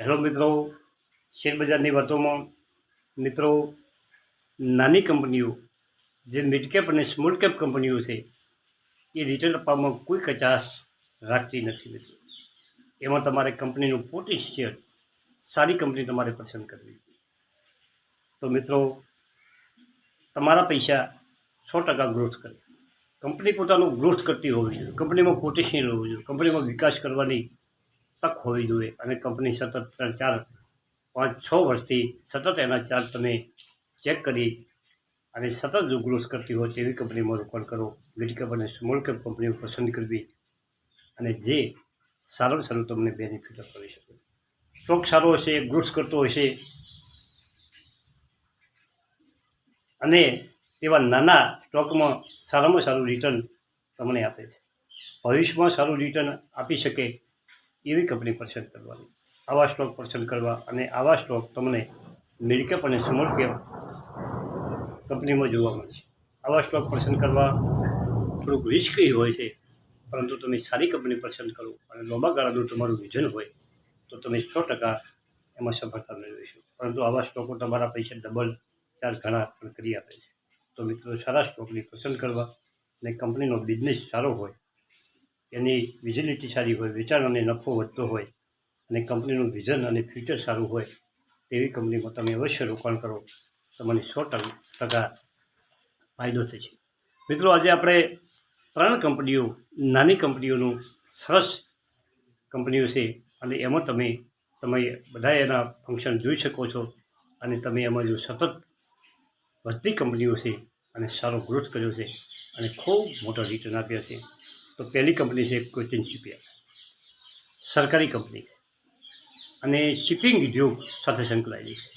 Hello મિત્રો, શેરબજારની વાતોમાં મિત્રો નાની કંપનીઓ જે મિડ કેપ અને સ્મોલ કેપ કંપનીઓ છે એ રિટર્ન આપવામાં કોઈ કચાશ રાખતી નથી મિત્રો. એમાં તમારે કંપનીનું પોટેન્શિયલ સારી કંપની તમારે પસંદ કરવી. તો મિત્રો તમારા પૈસા 100% ગ્રોથ કરે. કંપની પોતાનું ગ્રોથ કરતી હોવી જોઈએ, કંપનીમાં પોટેન્શિયલ હોવું જોઈએ, કંપનીમાં વિકાસ કરવાની તક હોવી જોઈએ અને કંપની સતત 3, 4, 5, 6 વર્ષથી સતત એના ચાર્ટ તમે ચેક કરી અને સતત જો ગ્રોથ કરતી હોય તેવી કંપનીમાં રોકાણ કરો. મિડ કેપ અને સ્મોલ કેપ કંપનીઓ પસંદ કરવી અને જે સારામાં સારું તમને બેનિફિટ કરી શકે. સ્ટોક સારો હશે, ગ્રોથ કરતો હશે અને એવા નાના સ્ટોકમાં સારામાં સારું રિટર્ન તમને આપે છે. ભવિષ્યમાં સારું રિટર્ન આપી શકે એવી કંપની પસંદ કરવાની, આવા સ્ટોક પસંદ કરવા અને આવા સ્ટોક તમને મિડ કેપ અને સ્મોલ કેપ કંપનીમાં જોવા મળશે. આવા સ્ટોક પસંદ કરવા થોડુંક રિસ્કી હોય છે, પરંતુ તમે સારી કંપની પસંદ કરો અને લાંબા ગાળાનું તમારું વિઝન હોય તો તમે 100% એમાં સફળતા મેળવી શકો. પરંતુ આવા સ્ટોકો તમારા પૈસા ડબલ 4 ગણા પણ કરી આપે છે. તો મિત્રો સારા સ્ટોકની પસંદ કરવા અને કંપનીનો બિઝનેસ સારો હોય, એની વિઝિબિલિટી સારી હોય, વેચાણ અને નફો વધતો હોય અને કંપનીનું વિઝન અને ફ્યુચર સારું હોય તેવી કંપનીમાં તમે અવશ્ય રોકાણ કરો. તમને 100% ફાયદો થશે. મિત્રો આજે આપણે 3 કંપનીઓ, નાની કંપનીઓનું સરસ કંપનીઓ છે અને એમાં તમે બધા એના ફંક્શન જોઈ શકો છો અને તમે એમાં જો સતત વધતી કંપનીઓ છે અને સારો ગ્રોથ કર્યો છે અને ખૂબ મોટા રિટર્ન આપ્યા છે. તો પહેલી કંપની છે કોચિન શિપયાર્ડ, સરકારી કંપની છે અને શિપિંગ ઉદ્યોગ સાથે સંકળાયેલી છે.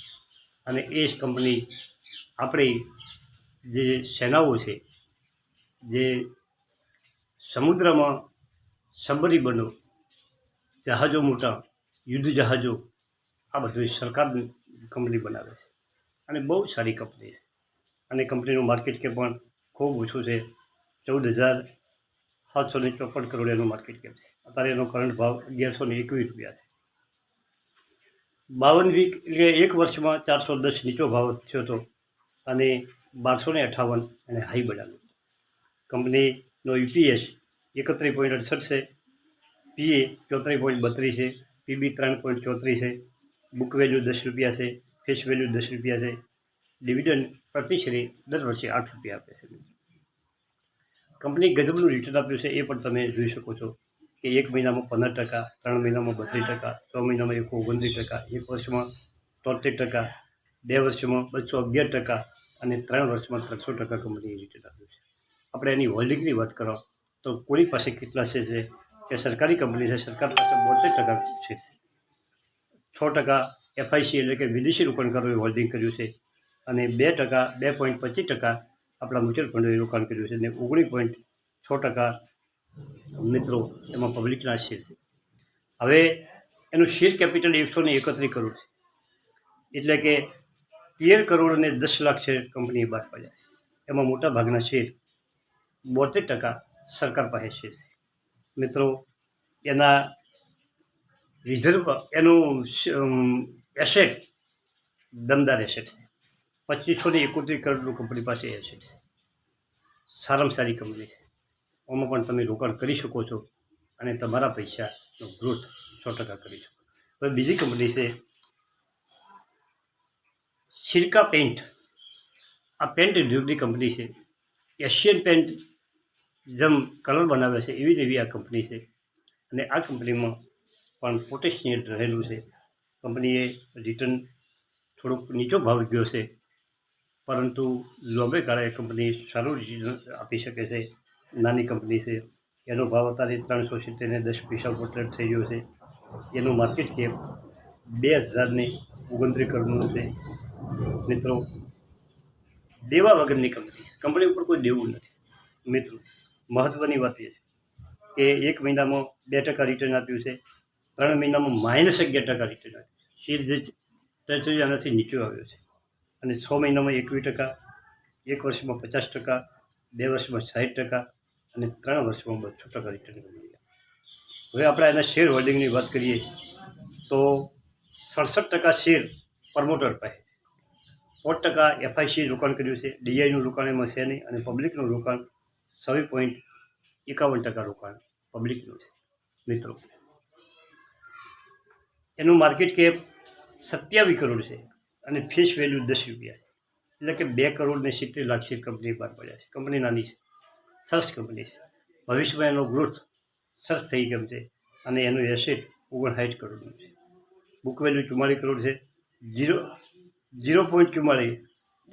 અને એ કંપની આપણી જે સેનાઓ છે, જે સમુદ્રમાં સબમરીબનો, જહાજો, મોટા યુદ્ધ જહાજો, આ બધું સરકારની કંપની બનાવે છે અને બહુ સારી કંપની છે. અને કંપનીનું માર્કેટ કેપ પણ ખૂબ ઓછું છે, 14,754 કરોડ એનું માર્કેટ કેપ છે. અત્યારે એનો કરંટ ભાવ 1121 રૂપિયા છે. 52 વીક એટલે એક વર્ષમાં 410 નીચો ભાવ થયો હતો અને 1258 એને હાઈ બનાવ્યો. કંપનીનો યુપીએસ 31.68 છે, પીએ 34.32 છે, પીબી 3.34 છે, બુક વેલ્યુ 10 રૂપિયા છે, ફેસ વેલ્યુ 10 રૂપિયા છે. ડિવિડન્ડ પ્રતિ શેર દર વર્ષે 8 રૂપિયા આપે છે. કંપની ગજબનું રિટર્ન આપ્યું છે એ પણ તમે જોઈ શકો છો કે 1 મહિનામાં 15%, 3 મહિનામાં 32%, 6 મહિનામાં 129%, 1 વર્ષમાં 73%, 2 વર્ષમાં 211% અને 3 વર્ષમાં 300% કંપનીએ રિટર્ન આપ્યું છે. આપણે એની હોલ્ડિંગની વાત કરો તો કોની પાસે કેટલા શેર છે કે સરકારી કંપની છે, સરકાર પાસે 72% શેર છે, 6% એફઆઈસી એટલે કે વિદેશી રોકાણકારોએ હોલ્ડિંગ કર્યું છે અને 2.25% આપણા મ્યુચ્યુઅલ ફંડોએ રોકાણ કર્યું છે અને 19.6% મિત્રો એમાં પબ્લિકના શેર છે. હવે એનું શેર કેપિટલ 131 કરોડ છે, એટલે કે 13 કરોડ અને 10 લાખ શેર કંપનીએ બહાર પાડ્યા છે. એમાં મોટા ભાગના શેર 72% સરકાર પાસે શેર છે. મિત્રો એના રિઝર્વ, એનું એસેટ દમદાર એસેટ છે. 2571 કરોડનું કંપની પાસે એસેટ છે. સારામાં સારી કંપની છે, આમાં પણ તમે રોકાણ કરી શકો છો અને તમારા પૈસાનો ગ્રોથ 100% કરી શકો. હવે બીજી કંપની છે સિરકા પેન્ટ. આ પેન્ટ ઉદ્યોગની કંપની છે. એશિયન પેન્ટ જેમ કલર બનાવે છે એવી આ કંપની છે અને આ કંપનીમાં પણ પોટેન્શિયલ રહેલું છે. કંપનીએ રિટર્ન થોડોક નીચો ભાવ ગયો છે, પરંતુ લાંબે ગાળે કંપની સારું રિટર્ન આપી શકે છે. નાની કંપની છે, એનો ભાવ અત્યારે 370.10 ઉપર ટ્રેડ થઈ ગયો છે. એનું માર્કેટ કેપ 2029 કરોડનું છે. મિત્રો દેવા વગરની કંપની છે, કંપની ઉપર કોઈ દેવું નથી. મિત્રો મહત્ત્વની વાત એ છે કે 1 મહિનામાં 2% રિટર્ન આપ્યું છે, 3 મહિનામાં -11% રિટર્ન આપ્યું છે. શેર જે ટ્રેડ આનાથી નીચો આવ્યો છે અને 6 મહિનામાં 21%, 1 વર્ષમાં 50%, 2 વર્ષમાં 60% અને 3 વર્ષમાં 200% રિટર્ન મળ્યું. હવે આપણે એના શેર હોલ્ડિંગની વાત કરીએ તો 67% શેર પ્રમોટર પાસે, 4% FIC રોકાણ કર્યું છે. ડીઆઈનું રોકાણ એમાં છે નહીં, અને પબ્લિકનું રોકાણ 26.51% રોકાણ પબ્લિકનું છે. મિત્રો, એનું માર્કેટ કેપ 27 કરોડ છે અને ફેસ વેલ્યુ 10 રૂપિયા છે. એટલે કે 2 કરોડ ને 70 લાખ શેર કંપની બહાર પડ્યા છે. કંપની નાની છે, સરસ કંપની છે. ભવિષ્યમાં એનો ગ્રોથ સરસ થઈ ગયો છે અને એનું એસેટ 59 કરોડનું છે. બુક વેલ્યુ 44 કરોડ છે. 0.44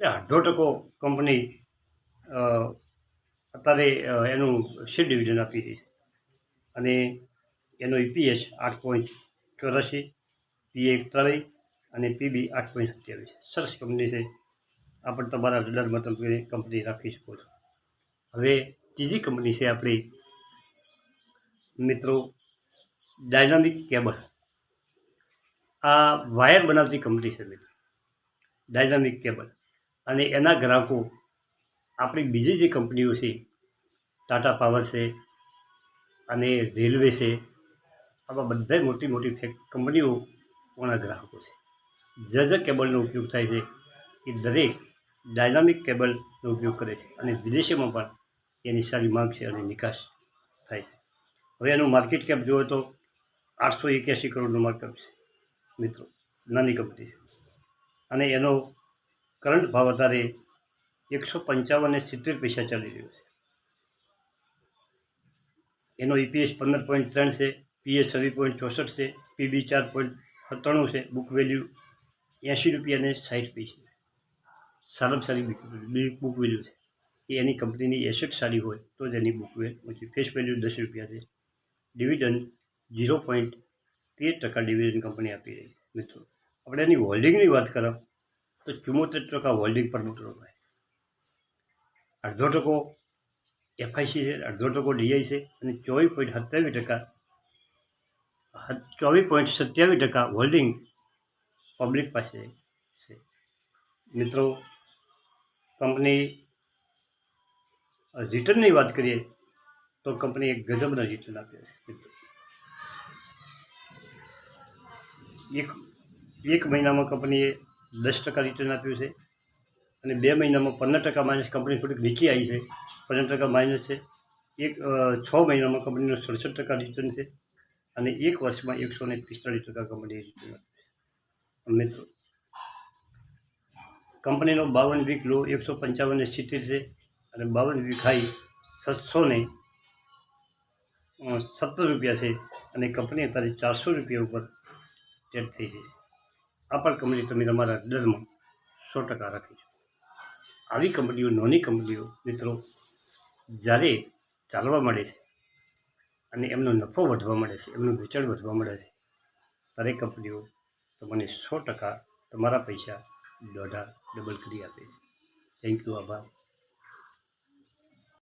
એટલે 1/2% કંપની અત્યારે એનું શેર ડિવિડન્ડ આપી રહી છે. અને એનો EPS 8.84, PE 23 અને PB 8.27. સરસ કંપની છે. આ પણ તમારા રડારમાં તમે કંપની રાખી શકો છો. હવે ત્રીજી કંપની છે આપણી મિત્રો ડાયનામિક કેબલ. આ વાયર બનાવતી કંપની છે મિત્રો, ડાયનામિક કેબલ. અને એના ગ્રાહકો આપણી બીજી જે કંપનીઓ છે, ટાટા પાવર છે અને રેલવે છે, આવા બધા મોટી મોટી કંપનીઓના ગ્રાહકો છે. જે કેબલનો ઉપયોગ થાય છે એ દરેક ડાયનામિક કેબલનો ઉપયોગ કરે છે અને વિદેશોમાં પણ એની સારી માંગ છે અને નિકાસ થાય છે. હવે એનું માર્કેટ કેપ જુઓ તો 881 કરોડનું માર્કેટ છે મિત્રો, નાની કંપની છે. અને એનો કરંટ ભાવ અત્યારે 155.70 ચાલી રહ્યો છે. એનો EPS 15.3 છે, PE 26.64 છે, PB 4.97 છે, બુક વેલ્યુ 80 રૂપિયા અને 60 પૈસા. સારામાં સારી બુક વેલ્યુ છે. કે એની કંપનીની એસેટ સારી હોય તો જ એની બુક વેલ્યુ. ફેસ વેલ્યુ 10 રૂપિયા છે. ડિવિડન્ડ 0.13% ડિવિડન્ડ કંપની આપી રહી છે. મિત્રો, આપણે એની હોલ્ડિંગની વાત કરો તો 74% હોલ્ડિંગ પ્રમોટરો હોય, 1/2% FIC છે, 1/2% DI છે અને 24.27% હોલ્ડિંગ પબ્લિક પાસે છે. મિત્રો, કંપની રિટર્નની વાત કરીએ તો કંપની એક ગજબના રિટર્ન આપ્યા છે. એક મહિનામાં કંપનીએ 10% રિટર્ન આપ્યું છે અને 2 મહિનામાં 15% માઇનસ. કંપની થોડીક નીચે આવી છે, 15% માઇનસ છે. 6 મહિનામાં કંપનીનું 67% રિટર્ન છે અને 1 વર્ષમાં 145% કંપનીએ રિટર્ન આપ્યું છે. મિત્રો, કંપનીનો 52 વીક લો 155.70 છે અને 52 વીક હાઈ 717 રૂપિયા છે અને કંપની અત્યારે 400 રૂપિયા ઉપર ટ્રેડ થઈ રહી છે. આ પણ કંપની તમે તમારા દરમાં 100% રાખી છે. આવી કંપનીઓ, નાની કંપનીઓ મિત્રો, જ્યારે ચાલવા મળે છે અને એમનો નફો વધવા મળે છે, એમનું વેચાણ વધવા મળે છે, દરેક કંપનીઓ તમને 100% તમારા પૈસા ડબલ કરી આપે છે. થેન્ક યુ, આભાર.